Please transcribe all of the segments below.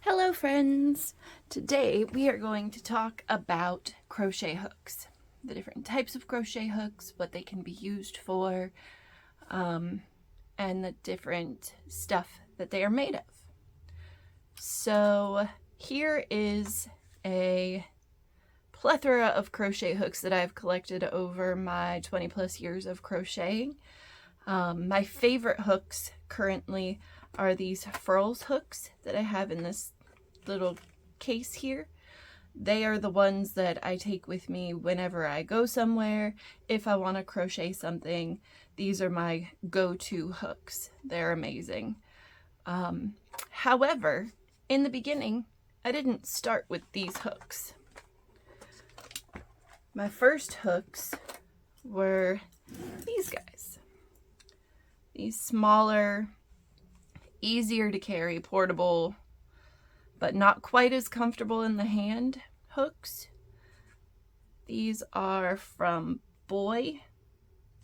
Hello friends! Today we are going to talk about crochet hooks. The different types of crochet hooks, what they can be used for, and the different stuff that they are made of. So here is a plethora of crochet hooks that I've collected over my 20 plus years of crocheting. My favorite hooks currently are these furls hooks that I have in this little case here. They are the ones that I take with me whenever I go somewhere. If I want to crochet something, these are my go-to hooks. They're amazing. However, in the beginning, I didn't start with these hooks. My first hooks were these guys. These smaller, easier to carry, portable, but not quite as comfortable in the hand hooks. These are from Boy.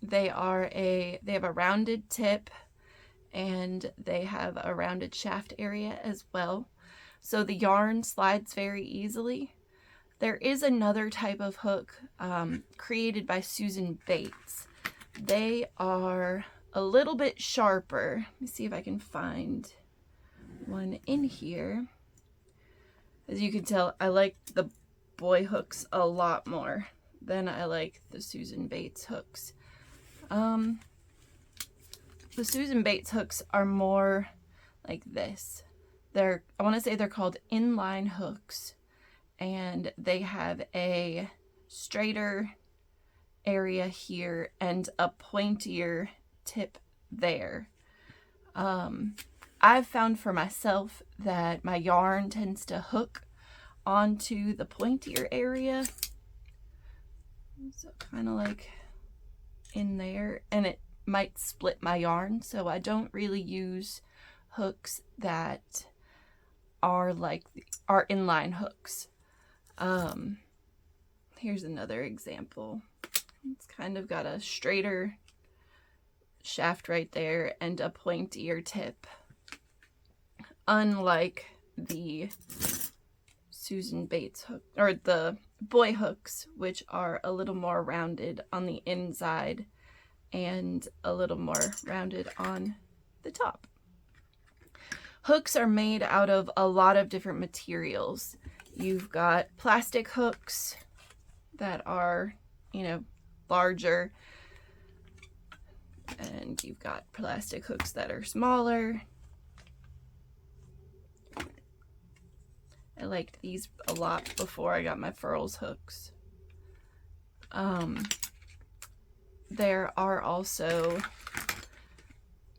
They have a rounded tip and they have a rounded shaft area as well. So the yarn slides very easily. There is another type of hook created by Susan Bates. They are a little bit sharper. Let me see if I can find one in here. As you can tell, I like the Boy hooks a lot more than I like the Susan Bates hooks. The Susan Bates hooks are more like this. I want to say they're called inline hooks, and they have a straighter area here and a pointier tip there. I've found for myself that my yarn tends to hook onto the pointier area. So kind of like in there, and it might split my yarn. So I don't really use hooks that are like our inline hooks. Here's another example. It's kind of got a straighter shaft right there and a pointier tip. Unlike the Susan Bates hook, or the Boy hooks, which are a little more rounded on the inside and a little more rounded on the top. Hooks are made out of a lot of different materials. You've got plastic hooks that are, larger, and you've got plastic hooks that are smaller. I liked these a lot before I got my furls hooks. There are also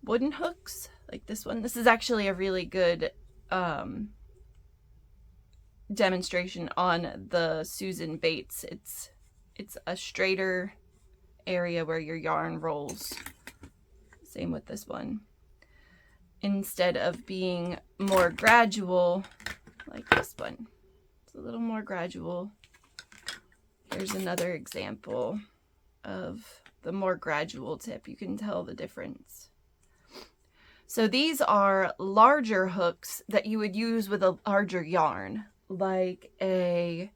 wooden hooks like this one. This is actually a really good demonstration on the Susan Bates. It's a straighter area where your yarn rolls. Same with this one. Instead of being more gradual like this one, it's a little more gradual. Here's another example of the more gradual tip. You can tell the difference. So these are larger hooks that you would use with a larger yarn, like a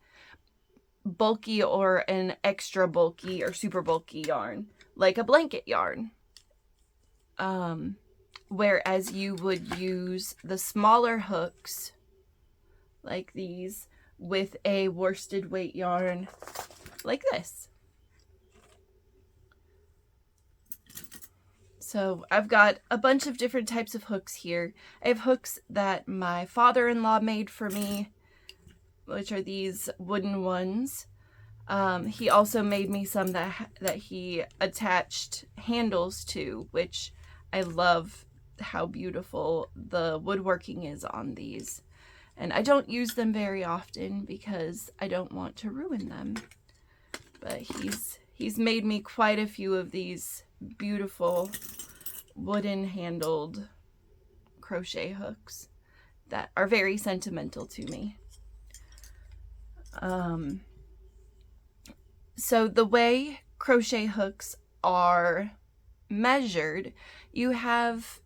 bulky or an extra bulky or super bulky yarn, like a blanket yarn. Whereas you would use the smaller hooks like these with a worsted weight yarn like this. So I've got a bunch of different types of hooks here. I have hooks that my father-in-law made for me, which are these wooden ones. He also made me some that he attached handles to, which I love how beautiful the woodworking is on these. And I don't use them very often because I don't want to ruin them. But he's made me quite a few of these beautiful wooden handled crochet hooks that are very sentimental to me. So the way crochet hooks are measured, you have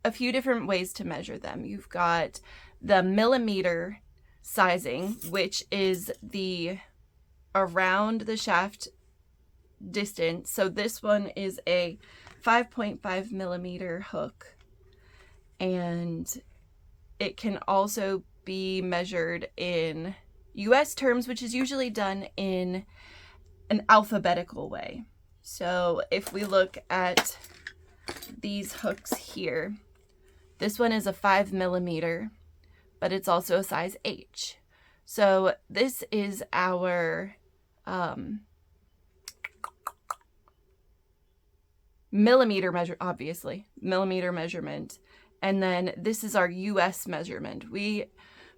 a few different ways to measure them. You've got the millimeter sizing, which is the around the shaft distance. So this one is a 5.5 millimeter hook, and it can also be measured in US terms, which is usually done in an alphabetical way. So if we look at these hooks here, this one is a 5 millimeter, but it's also a size H. So this is our millimeter measurement. And then this is our US measurement.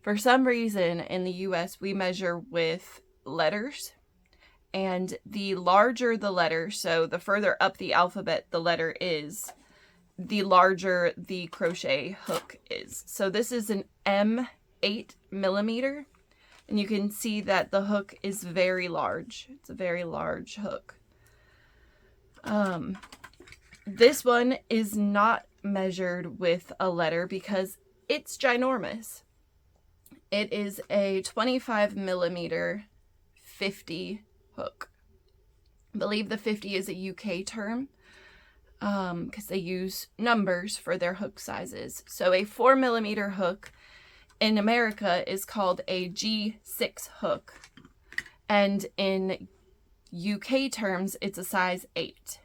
For some reason in the US, we measure with letters. And the larger the letter, so the further up the alphabet the letter is, the larger the crochet hook is. So this is an M8 millimeter, and you can see that the hook is very large. It's a very large hook. This one is not measured with a letter because it's ginormous. It is a 25 millimeter 50 hook. I believe the 50 is a UK term because they use numbers for their hook sizes. So a 4 millimeter hook in America is called a G6 hook, and in UK terms it's a size 8,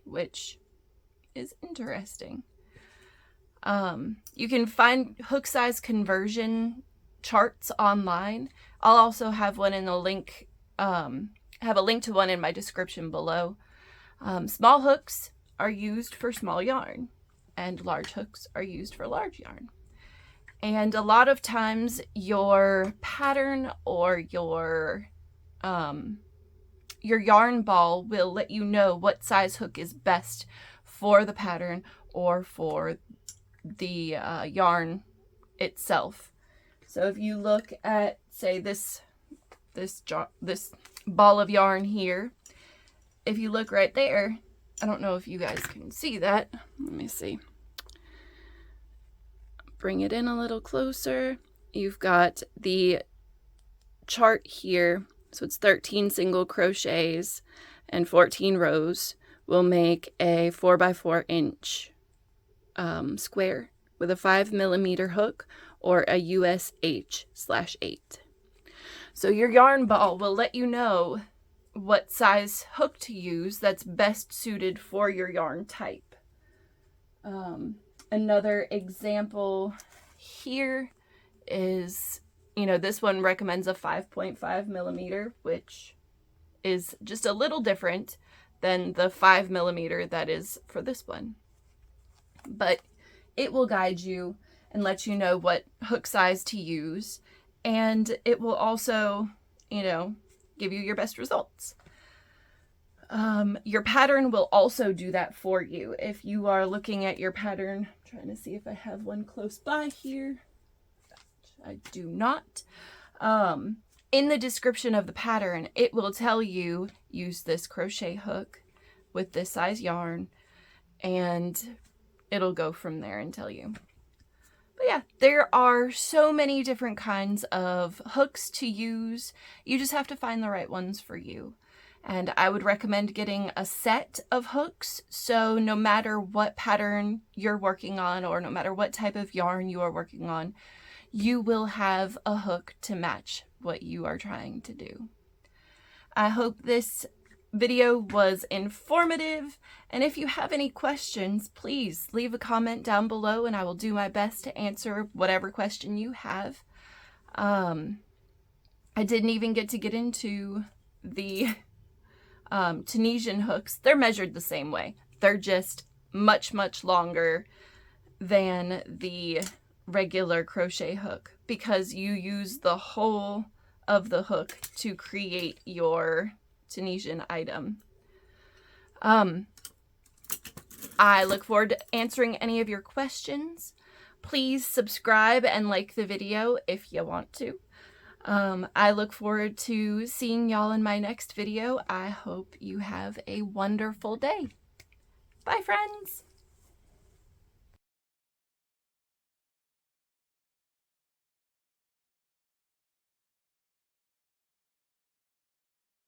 which is interesting. You can find hook size conversion charts online. I'll also have one in the link. Have a link to one in my description below. Small hooks are used for small yarn, and large hooks are used for large yarn. And a lot of times your pattern or your yarn ball will let you know what size hook is best for the pattern or for the yarn itself. So if you look at, say, this ball of yarn here, if you look right there, I don't know if you guys can see that. Let me see. Bring it in a little closer. You've got the chart here. So it's 13 single crochets and 14 rows will make a 4x4 inch square with a 5 millimeter hook or a US H/8. So your yarn ball will let you know what size hook to use that's best suited for your yarn type. Another example here is, this one recommends a 5.5 millimeter, which is just a little different than the 5 millimeter that is for this one. But it will guide you and let you know what hook size to use, and it will also, give you your best results. Your pattern will also do that for you. If you are looking at your pattern, I'm trying to see if I have one close by here. I do not. In the description of the pattern, it will tell you use this crochet hook with this size yarn, and it'll go from there and tell you. But yeah, there are so many different kinds of hooks to use. You just have to find the right ones for you. And I would recommend getting a set of hooks, so no matter what pattern you're working on or no matter what type of yarn you are working on, you will have a hook to match what you are trying to do. I hope this video was informative, and if you have any questions, please leave a comment down below and I will do my best to answer whatever question you have. I didn't even get into the Tunisian hooks. They're measured the same way. They're just much, much longer than the regular crochet hook because you use the whole of the hook to create your Tunisian item. I look forward to answering any of your questions. Please subscribe and like the video if you want to. I look forward to seeing y'all in my next video. I hope you have a wonderful day. Bye, friends.